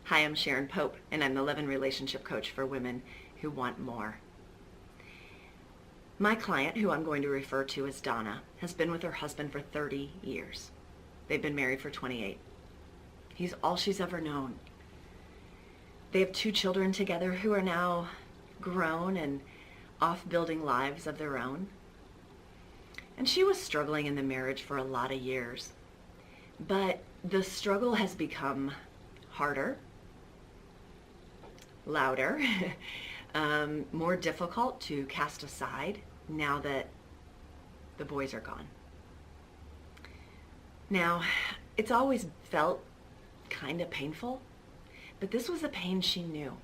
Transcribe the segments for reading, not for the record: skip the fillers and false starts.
Hi, I'm Sharon Pope, and I'm the Love and Relationship Coach for women who want more. My client, who I'm going to refer to as Donna, has been with her husband for 30 years. They've been married for 28. He's all she's ever known. They have 2 children together who are now grown and off building lives of their own. And she was struggling in the marriage for a lot of years. But the struggle has become harder, louder, more difficult to cast aside now that the boys are gone. Now, it's always felt kind of painful, but this was a pain she knew.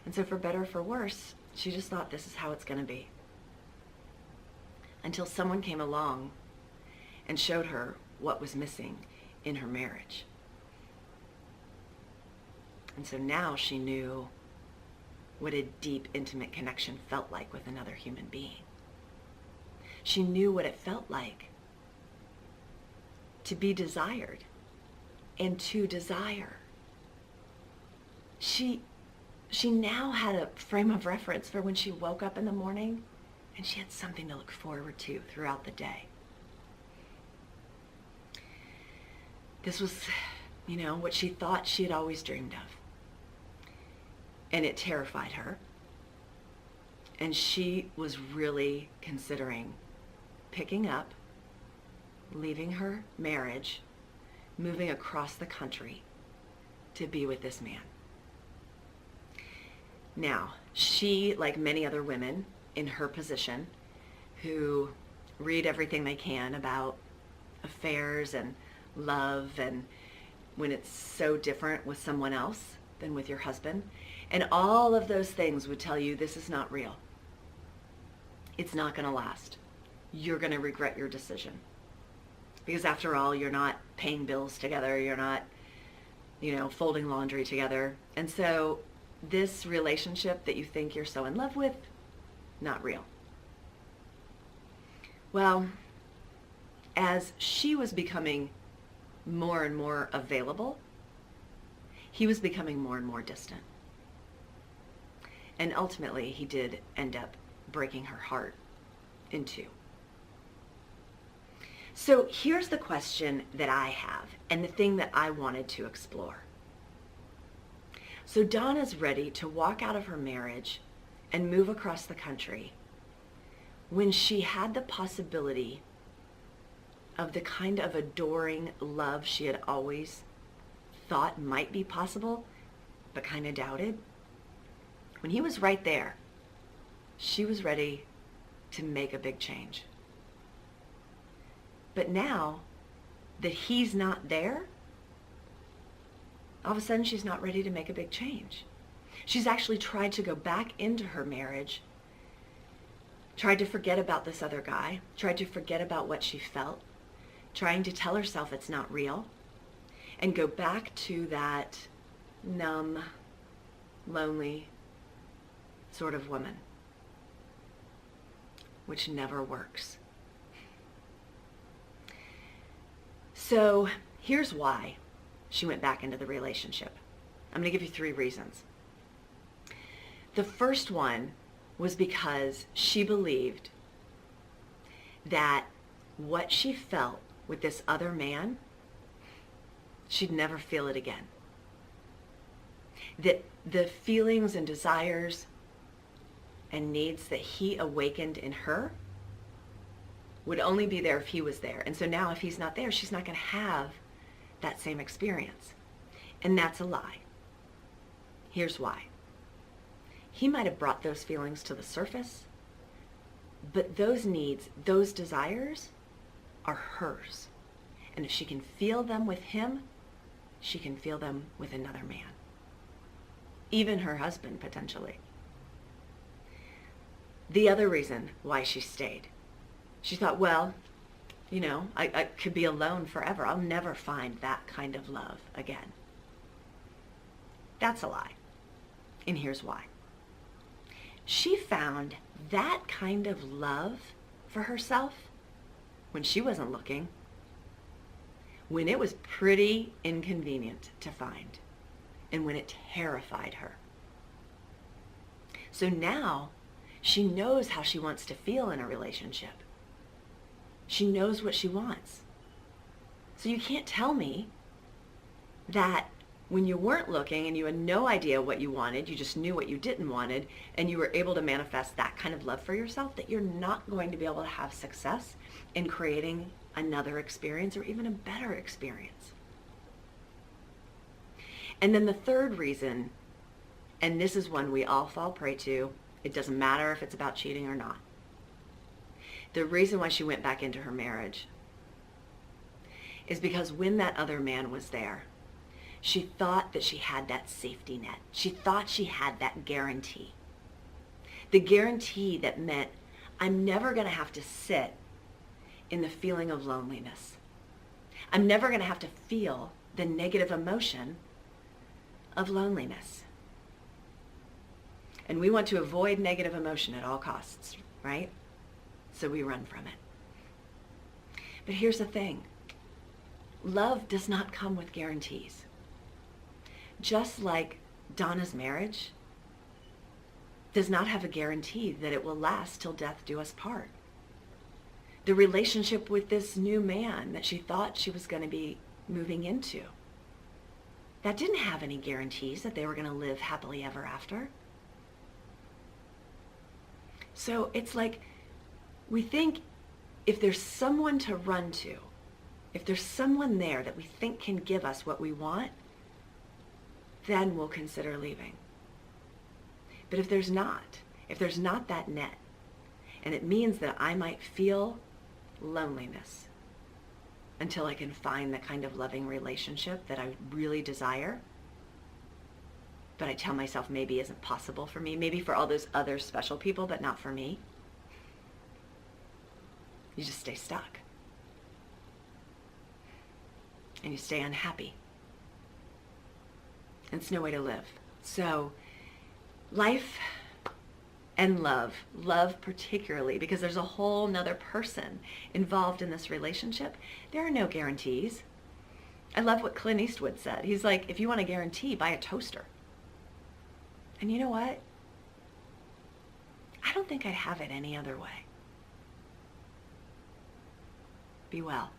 And so for better or for worse, she just thought this is how it's going to be. Until someone came along and showed her what was missing in her marriage. And so now she knew what a deep, intimate connection felt like with another human being. She knew what it felt like to be desired and to desire. She now had a frame of reference for when she woke up in the morning, and she had something to look forward to throughout the day. This was, what she thought she had always dreamed of. And it terrified her. And she was really considering picking up, leaving her marriage, moving across the country to be with this man. Now, she, like many other women in her position, who read everything they can about affairs and love and when it's so different with someone else than with your husband, and all of those things would tell you this is not real. It's not going to last. You're going to regret your decision. Because after all, you're not paying bills together. You're not, folding laundry together. And so this relationship that you think you're so in love with, not real. Well, as she was becoming more and more available, he was becoming more and more distant. And ultimately, he did end up breaking her heart in 2. So here's the question that I have, and the thing that I wanted to explore. So Donna's ready to walk out of her marriage and move across the country when she had the possibility of the kind of adoring love she had always thought might be possible, but kind of doubted. When he was right there, she was ready to make a big change. But now that he's not there, all of a sudden she's not ready to make a big change. She's actually tried to go back into her marriage, tried to forget about this other guy, tried to forget about what she felt, trying to tell herself it's not real, and go back to that numb, lonely sort of woman, which never works. So here's why she went back into the relationship. I'm going to give you 3 reasons. The first one was because she believed that what she felt with this other man, she'd never feel it again. That the feelings and desires and needs that he awakened in her would only be there if he was there. And so now if he's not there, she's not going to have that same experience. And that's a lie. Here's why. He might have brought those feelings to the surface, but those needs, those desires are hers. And if she can feel them with him, she can feel them with another man. Even her husband, potentially. The other reason why she stayed, she thought, well, I could be alone forever. I'll never find that kind of love again. That's a lie. And here's why. She found that kind of love for herself when she wasn't looking, when it was pretty inconvenient to find. and when it terrified her. So now she knows how she wants to feel in a relationship. She knows what she wants. So you can't tell me that when you weren't looking and you had no idea what you wanted, you just knew what you didn't wanted, and you were able to manifest that kind of love for yourself, that you're not going to be able to have success in creating another experience or even a better experience. And then the third reason, and this is one we all fall prey to, it doesn't matter if it's about cheating or not. The reason why she went back into her marriage is because when that other man was there, she thought that she had that safety net. She thought she had that guarantee. The guarantee that meant I'm never going to have to sit in the feeling of loneliness. I'm never going to have to feel the negative emotion of loneliness. And we want to avoid negative emotion at all costs, right? So we run from it. But here's the thing. Love does not come with guarantees. Just like Donna's marriage does not have a guarantee that it will last till death do us part. The relationship with this new man that she thought she was going to be moving into, that didn't have any guarantees that they were going to live happily ever after. So it's like we think if there's someone to run to, if there's someone there that we think can give us what we want, then we'll consider leaving. But if there's not that net, and it means that I might feel loneliness until I can find the kind of loving relationship that I really desire, but I tell myself maybe isn't possible for me, maybe for all those other special people, but not for me, you just stay stuck. And you stay unhappy. And it's no way to live. So life and love particularly, because there's a whole nother person involved in this relationship, there are no guarantees. I love what Clint Eastwood said. He's like, if you want a guarantee, buy a toaster. And you know what? I don't think I'd have it any other way. Be well.